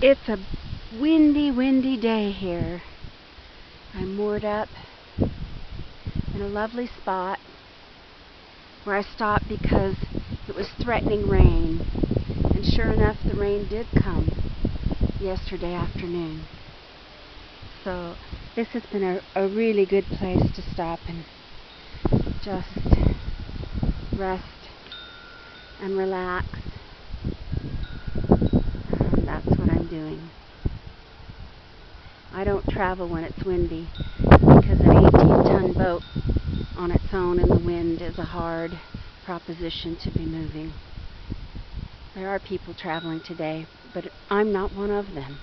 It's a windy, windy day here. I'm moored up in a lovely spot where I stopped because it was threatening rain. And sure enough, the rain did come yesterday afternoon. So this has been a really good place to stop and just rest and relax. And that's what I'm doing. I don't travel when it's windy because an 18-ton boat on its own in the wind is a hard proposition to be moving. There are people traveling today, but I'm not one of them.